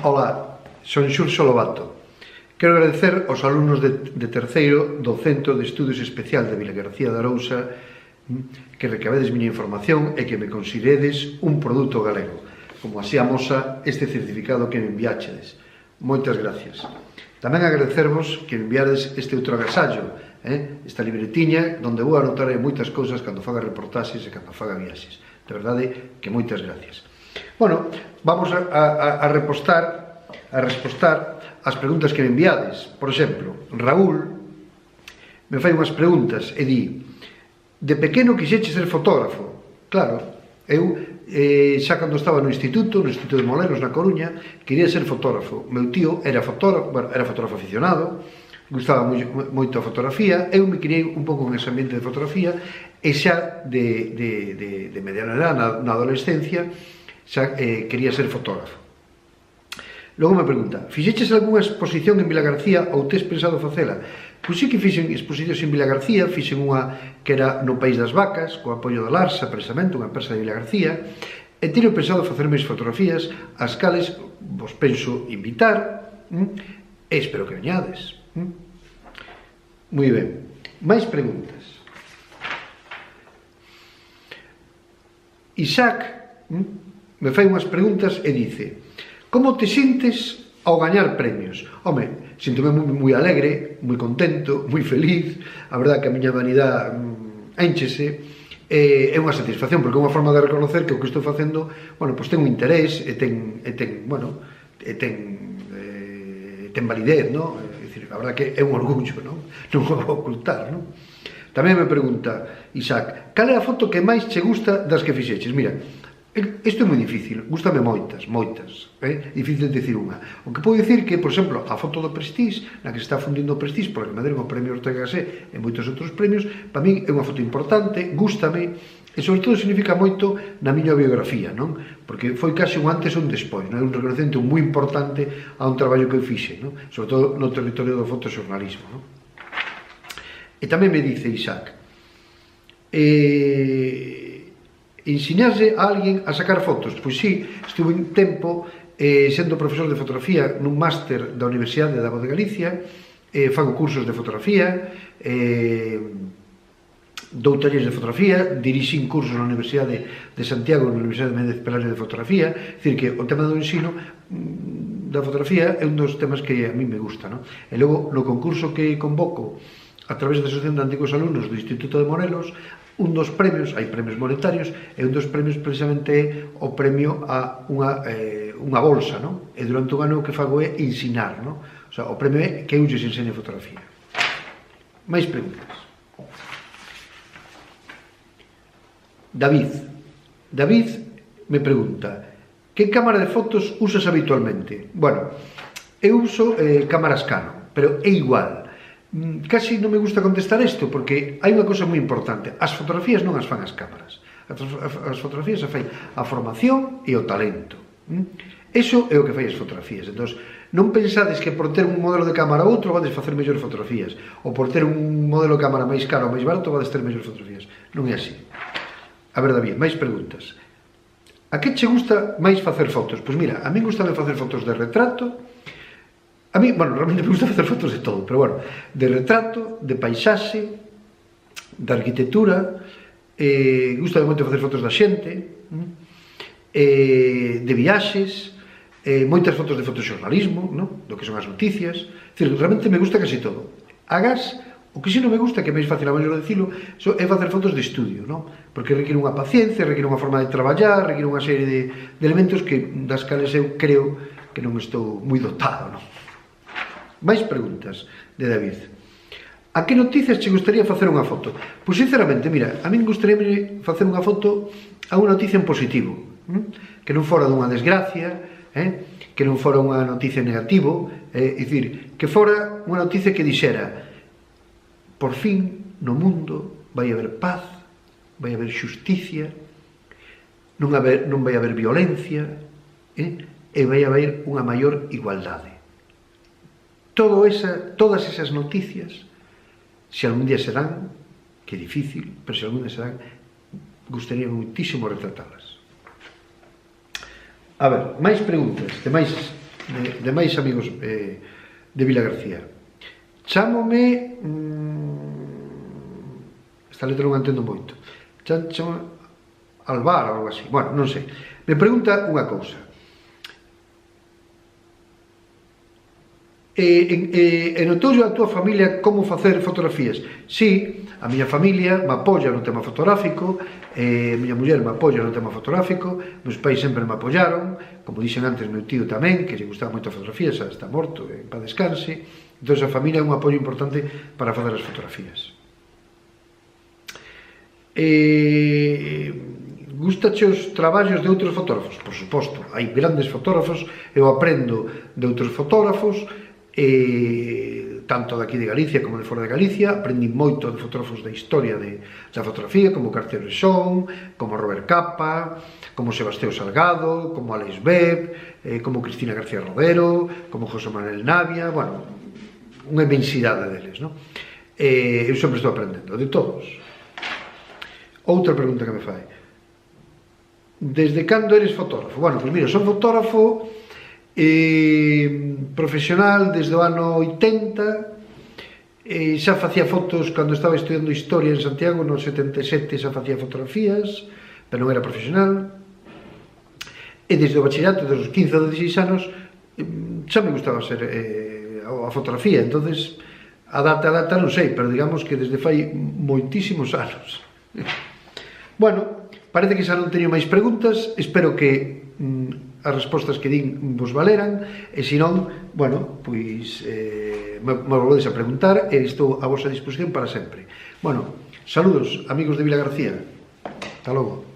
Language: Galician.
Ola, son Xurxo Lobato. Quero agradecer aos alumnos de terceiro do Centro de Estudios Especial de Vilagarcía de Arousa que recabedes miña información e que me consideredes un produto galego, como así amosa este certificado que me enviáchedes. Moitas gracias. Tamén agradecervos que me enviades este outro agasallo, esta libretiña, onde vou anotar moitas cousas cando faga reportaxes e cando faga viaxes. De verdade que moitas gracias. Bueno, vamos a respostar as preguntas que me enviades. Por exemplo, Raúl me fai unhas preguntas e di: de pequeno quixeche ser fotógrafo? Claro, eu xa cando estaba no Instituto de Moleros, na Coruña, quería ser fotógrafo. Meu tío era fotógrafo, era fotógrafo aficionado, gustaba moito a fotografía, eu me criei un pouco en ese ambiente de fotografía e xa de mediana edad, na adolescencia, xa quería ser fotógrafo. Logo me pregunta: fixeches algunha exposición en Vilagarcía ou tes pensado facela? Pois sí que fixen exposicións en Vilagarcía, fixen unha que era no País das Vacas, co apoio da Larsa, precisamente, unha empresa de Vilagarcía, e teño pensado facer máis fotografías, as cales vos penso invitar, e espero que veñades. Moi ben, máis preguntas. Isaac me fai unhas preguntas e dice: como te sintes ao gañar premios? Home, síntome moi alegre, moi contento, moi feliz. A verdade que a miña vanidade énchese, é unha satisfacción, porque é unha forma de reconocer que o que estou facendo, bueno, pois ten un interés e ten validez, non? É dicir, a verdade que é un orgullo, non? Non o vou ocultar, non? Tamén me pregunta Isaac: cal é a foto que máis che gusta das que fixeches? Mira, isto é moi difícil, gustame moitas, é difícil de decir unha. O que podo dicir que, por exemplo, a foto do Prestige, na que se está fundindo o Prestige, porque me deron o premio Ortega Gasset e moitos outros premios, para min é unha foto importante, gústame, e sobre todo significa moito na miña biografía, non? Porque foi case un antes e un despois, non? É un reconocemento moi importante a un traballo que eu fixe, non? Sobre todo no territorio do fotoxornalismo, non? E tamén me dice Isaac: ensinarse a alguén a sacar fotos? Pois sí, estuve un tempo sendo profesor de fotografía nun máster da Universidade da Voz de Galicia, fago cursos de fotografía, dou talleres de fotografía, dirixín cursos na Universidade de Santiago, na Universidade de Méndez Pelayo de Fotografía. É dicir, que o tema do ensino da fotografía é un dos temas que a mí me gusta, non? E logo, no concurso que convoco a través da Asociación de Antigos Alumnos do Instituto de Morelos, un dos premios, hai premios monetarios, e un dos premios precisamente é o premio a unha bolsa, non? E durante un ano o que fago é ensinar, non? O sea, o premio é que eu lles ensene fotografía. Mais preguntas. David me pregunta: que cámara de fotos usas habitualmente? Bueno, eu uso cámaras Canon, pero é igual. Casi non me gusta contestar isto, porque hai unha cosa moi importante: as fotografías non as fan as cámaras, as fotografías as fai a formación e o talento. Iso é o que fai as fotografías. Entón, non pensades que por ter un modelo de cámara ou outro vades facer mellores fotografías, ou por ter un modelo de cámara máis caro ou máis barato vades ter mellores fotografías. Non é así. A ver, David, máis preguntas. A que che gusta máis facer fotos? Pois mira, a mí gustame facer fotos de retrato. A mí, bueno, realmente me gusta facer fotos de todo, pero bueno, de retrato, de paisaxe, de arquitectura, gusta moito facer fotos da xente, de viaxes, moitas fotos de fotoxornalismo, do que son as noticias. Realmente me gusta casi todo. Agás, o que si non me gusta, que é máis fácil a maneira de dicilo, é facer fotos de estudio, porque requiere unha paciencia, requiere unha forma de traballar, requiere unha serie de elementos das cales eu creo que non estou moi dotado, non? Máis preguntas de David. A que noticias che gustaría facer unha foto? Pois sinceramente, mira, a min gustaría facer unha foto a unha noticia en positivo, que non fora dunha desgracia, que non fora unha noticia negativo, é dicir, que fora unha noticia que dixera: por fin no mundo vai haber paz, vai haber xusticia, non vai haber violencia, e vai haber unha maior igualdade. Todas esas noticias, se algún día se dan, que é difícil, pero se algún día se dan, gustaría moitísimo retratalas. A ver, máis preguntas de máis de máis amigos de Vilagarcía. Chámome... esta letra non a entendo moito. Chámome Alvar ou algo así. Bueno, non sei. Me pregunta unha cousa. Notoulle a túa familia como facer fotografías? Sí, a miña familia me apoia no tema fotográfico, a miña muller me apoia no tema fotográfico, meus pais sempre me apoiaron, como dixen antes, meu tío tamén, que lle gustaba moito a fotografía, xa está morto, en paz descanse. Entón a familia é un apoio importante para facer as fotografías. Gustache os traballos de outros fotógrafos? Por suposto, hai grandes fotógrafos, eu aprendo de outros fotógrafos, tanto daqui de Galicia como de fora de Galicia. Aprendi moito de fotógrafos da historia da fotografía, como Cartier Bresson, como Robert Capa, como Sebastião Salgado, como Alex Webb, como Cristina García Rodero, como José Manuel Navia, bueno, unha inmensidade deles, non? Eu sempre estou aprendendo, de todos. Outra pregunta que me fai: desde cando eres fotógrafo? Bueno, pois mira, son fotógrafo profesional desde o ano 80, xa facía fotos cando estaba estudiando Historia en Santiago, no 77 xa facía fotografías, pero non era profesional, e desde o bachillerato, dos 15 ou 16 anos, xa me gustaba ser a fotografía, entonces a data non sei, pero digamos que desde fai moitísimos anos. Bueno, parece que xa non teño máis preguntas, espero que as respostas que din vos valeran, e se non, bueno, pois me volvedes a preguntar e estou a vosa disposición para sempre. Bueno, saludos, amigos de Vilagarcía. Hasta logo.